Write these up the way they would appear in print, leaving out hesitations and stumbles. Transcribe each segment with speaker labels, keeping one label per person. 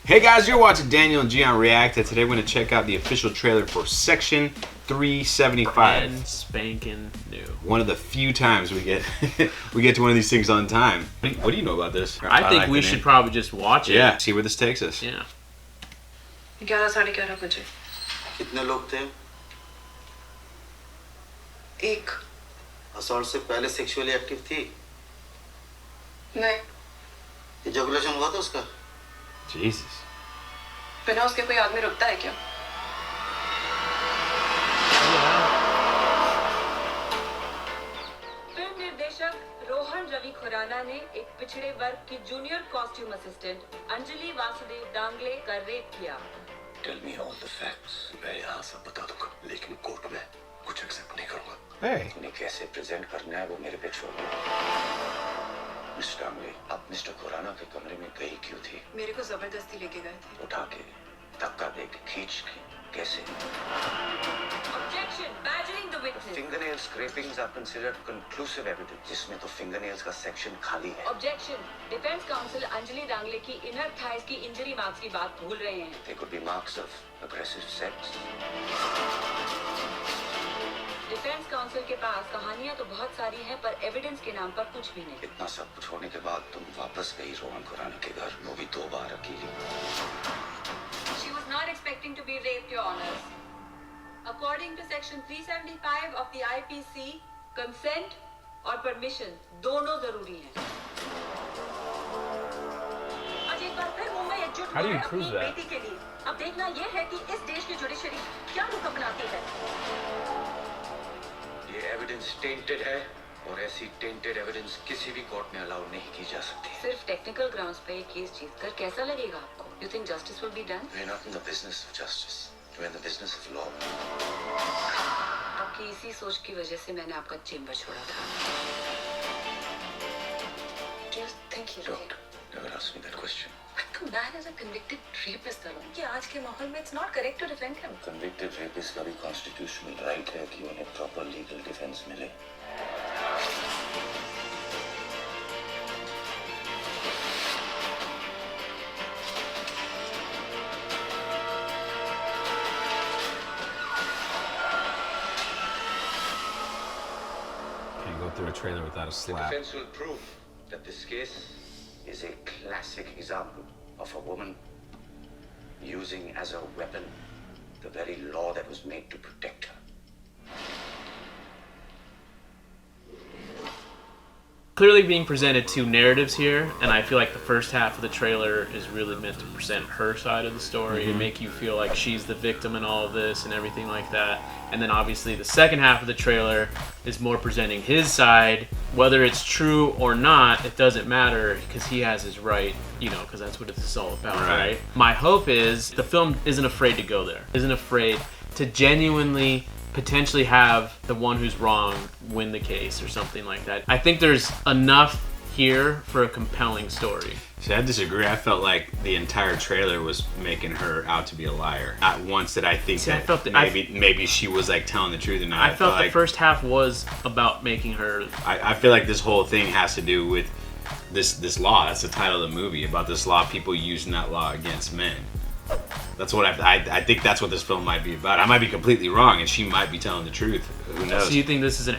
Speaker 1: Hey guys, you're watching Daniel and Gian React, and today we're going to check out the official trailer for Section 375.
Speaker 2: Brand spanking new.
Speaker 1: One of the few times we get we get to one of these things on time. What do you know about this?
Speaker 2: I think we should probably just watch it.
Speaker 1: Yeah, see where this takes us.
Speaker 2: Yeah.
Speaker 3: 11:30 बजे.
Speaker 4: कितने लोग थे?
Speaker 3: एक.
Speaker 4: Assault से पहले sexually active थी?
Speaker 3: नहीं.
Speaker 4: Ejaculation हुआ था उसका?
Speaker 1: Jesus.
Speaker 3: बिना उसके कोई आदमी रुकता है क्या?
Speaker 5: फिल्म निर्देशक रोहन रवि खुराना ने एक पिछड़े वर्ग की junior costume assistant Anjali Vasudev Dangle का रेप किया.
Speaker 4: Tell me all the facts. मैं यहाँ सब बता दूँगा, लेकिन कोर्ट में कुछ एक्सेप्ट नहीं करूँगा.
Speaker 1: Hey.
Speaker 4: उन्हें कैसे प्रेजेंट करना है वो मेरे पे छोड़ दो. मिस्टर दांगले, आप मिस्टर खुराना के कमरे में गई क्यों थी?
Speaker 3: मेरे को जबरदस्ती लेके गए थे.
Speaker 4: उठा के, धक्का दे के, खींच के, कैसे?
Speaker 5: Objection! Badgering the witness.
Speaker 4: Fingernail scrapings are considered conclusive evidence. जिसमें तो fingernails का section खाली है.
Speaker 5: Objection! Defense counsel अंजलि दांगले की inner thighs की इंजरी मार्क्स की बात भूल रहे हैं.
Speaker 4: They could be marks of aggressive sex.
Speaker 5: Defence council के पास कहानियां तो बहुत सारी हैं, पर एविडेंस के नाम पर कुछ भी नहीं.
Speaker 4: इतना सब कुछ होने के बाद तुम वापस गई रोहन खुराना के घर, वो भी 2 बार अकेली.
Speaker 5: She was not expecting to be raped, Your Honors. According to Section 375 of the IPC, consent और permission दोनों जरूरी हैं. आज एक बार फिर मुंबई एकजुट हुआ है अपनी बेटी के लिए. अब देखना यह है कि इस देश की जुडिशरी क्या रुख अपनाती है.
Speaker 4: ये एविडेंस टेंटेड है और ऐसी टेंटेड एविडेंस किसी भी कोर्ट में अलाउ नहीं की जा सकती.
Speaker 5: सिर्फ टेक्निकल ग्राउंड्स पे ये केस जीतकर कैसा लगेगा आपको? You think justice will be done?
Speaker 4: We're not in the business of justice. We're in the business of law.
Speaker 5: आपकी इसी सोच की वजह से मैंने आपका चेंबर छोड़ा था.
Speaker 3: Do you think he's
Speaker 4: Don't never ask me that question.
Speaker 3: The man is a convicted rapist, Tarun. कि आज के माहौल में it's not correct to defend him.
Speaker 4: Convicted rapist का भी constitutional right है कि उन्हें proper legal defense मिले.
Speaker 1: Can't go through a trailer without a
Speaker 4: The
Speaker 1: slap.
Speaker 4: defense will prove that this case is a classic example of a woman using as a weapon the very law that was made to protect her.
Speaker 2: Clearly being presented two narratives here, and I feel like the first half of the trailer is really meant to present her side of the story and make you feel like she's the victim in all of this and everything like that. And then obviously the second half of the trailer is more presenting his side. Whether it's true or not, it doesn't matter because he has his right, you know, because that's what it's all about, right? My hope is the film isn't afraid to go there, isn't afraid to genuinely potentially have the one who's wrong win the case or something like that. I think there's enough here for a compelling story.
Speaker 1: See, I disagree. I felt like the entire trailer was making her out to be a liar. Not once did I think maybe she was like telling the truth or not.
Speaker 2: I felt the first half was about making her.
Speaker 1: I feel like this whole thing has to do with this law. That's the title of the movie, about this law, people using that law against men. That's what I think that's what this film might be about. I might be completely wrong, and she might be telling the truth. Who knows?
Speaker 2: So you think this is an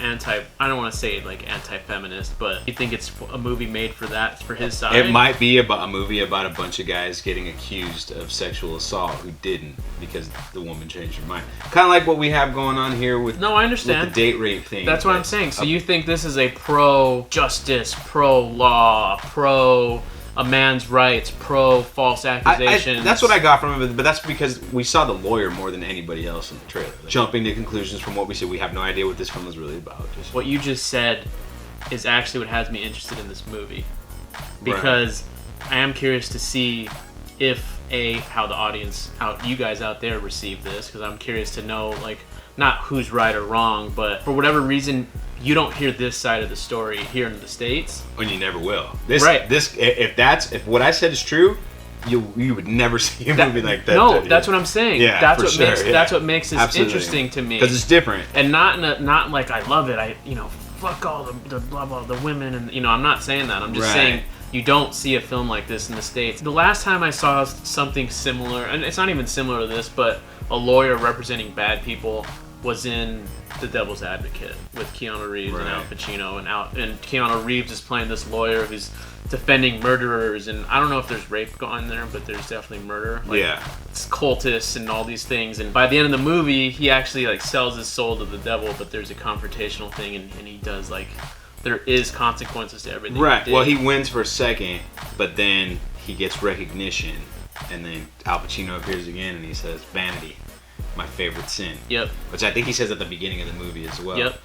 Speaker 2: I don't want to say like anti-feminist, but you think it's a movie made for that, for his side?
Speaker 1: It might be about a movie about a bunch of guys getting accused of sexual assault who didn't because the woman changed her mind. Kind of like what we have going on here with
Speaker 2: I understand
Speaker 1: with the date rape thing.
Speaker 2: That's what I'm saying. So you think this is a pro-justice, pro-law, pro a man's rights, pro false accusations.
Speaker 1: That's what I got from it, but that's because we saw the lawyer more than anybody else in the trailer. Jumping to conclusions from what we said, we have no idea what this film is really about.
Speaker 2: What you just said is actually what has me interested in this movie, because I am curious to see if how the audience, how you guys out there receive this, because I'm curious to know, like, not who's right or wrong, but for whatever reason you don't hear this side of the story here in the States.
Speaker 1: And you never will. If what I said is true, you would never see a movie like that.
Speaker 2: No, that's what I'm saying.
Speaker 1: Yeah,
Speaker 2: that's what makes this interesting to me.
Speaker 1: Because it's different.
Speaker 2: And not like I love it. Fuck all the blah blah the women, and I'm not saying that. I'm just saying You don't see a film like this in the States. The last time I saw something similar, and it's not even similar to this, but a lawyer representing bad people was in The Devil's Advocate with Keanu Reeves and Al Pacino, and Keanu Reeves is playing this lawyer who's defending murderers, and I don't know if there's rape going there, but there's definitely murder. Like, it's cultists and all these things, and by the end of the movie, he actually like sells his soul to the devil, but there's a confrontational thing, and he does like, there is consequences to everything.
Speaker 1: Right. Well, he wins for a second, but then he gets recognition, and then Al Pacino appears again, and he says, "Vanity, my favorite sin."
Speaker 2: Yep.
Speaker 1: Which I think he says at the beginning of the movie as well.
Speaker 2: Yep.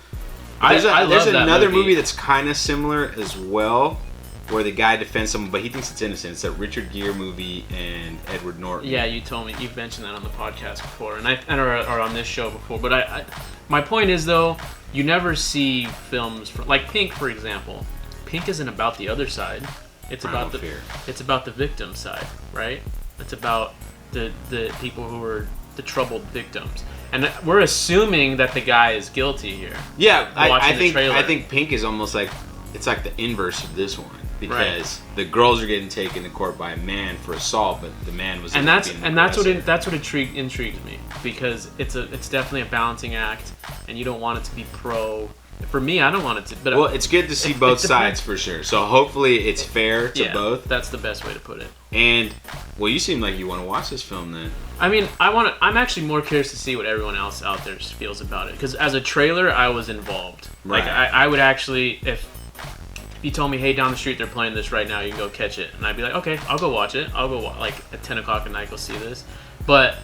Speaker 1: There's
Speaker 2: I love that
Speaker 1: another movie that's kind of similar as well, where the guy defends someone, but he thinks it's innocent. It's a Richard Gere movie and Edward Norton.
Speaker 2: Yeah, you told me, you've mentioned that on the podcast before, or on this show before. But I my point is though, you never see films like Pink, for example. Pink isn't about the other side. It's about the victim side, right? It's about the people who are the troubled victims, and we're assuming that the guy is guilty here.
Speaker 1: Yeah, I think Pink is almost like, it's like the inverse of this one, because the girls are getting taken to court by a man for assault, but the man was
Speaker 2: that's what intrigues me, because it's definitely a balancing act, and you don't want it to be pro. For me, I don't want it to. But
Speaker 1: well, it's good to see both sides for sure. So hopefully it's fair to both.
Speaker 2: That's the best way to put it.
Speaker 1: And well, you seem like you want to watch this film then.
Speaker 2: I mean, I'm actually more curious to see what everyone else out there feels about it, because as a trailer, I was involved.
Speaker 1: Right.
Speaker 2: Like I would actually, if you told me, hey, down the street they're playing this right now, you can go catch it, and I'd be like, okay, I'll go watch it. I'll go like at 10 o'clock at night, go see this. But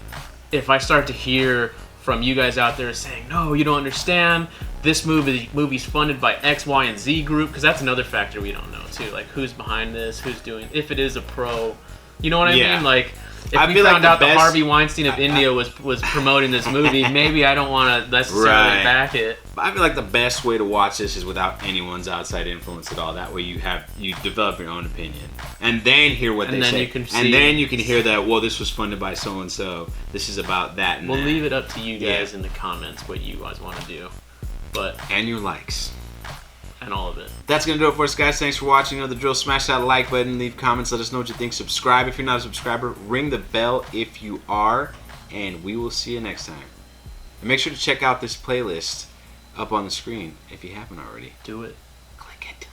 Speaker 2: if I start to hear from you guys out there saying, no, you don't understand, this movie's funded by X, Y, and Z group, because that's another factor we don't know too, like who's behind this, who's doing, if it is a pro, you know what I mean? Like, if we found out that Harvey Weinstein of India was promoting this movie, maybe I don't want to necessarily back it.
Speaker 1: I feel like the best way to watch this is without anyone's outside influence at all. That way you develop your own opinion, and then hear what they say, and then you can hear that, well, this was funded by so and so. This is about that. And
Speaker 2: we'll leave it up to you guys in the comments what you guys want to do,
Speaker 1: and your likes.
Speaker 2: And all of it.
Speaker 1: That's going to do it for us, guys. Thanks for watching. You know the drill. Smash that like button. Leave comments. Let us know what you think. Subscribe if you're not a subscriber. Ring the bell if you are. And we will see you next time. And make sure to check out this playlist up on the screen if you haven't already.
Speaker 2: Do it.
Speaker 1: Click it.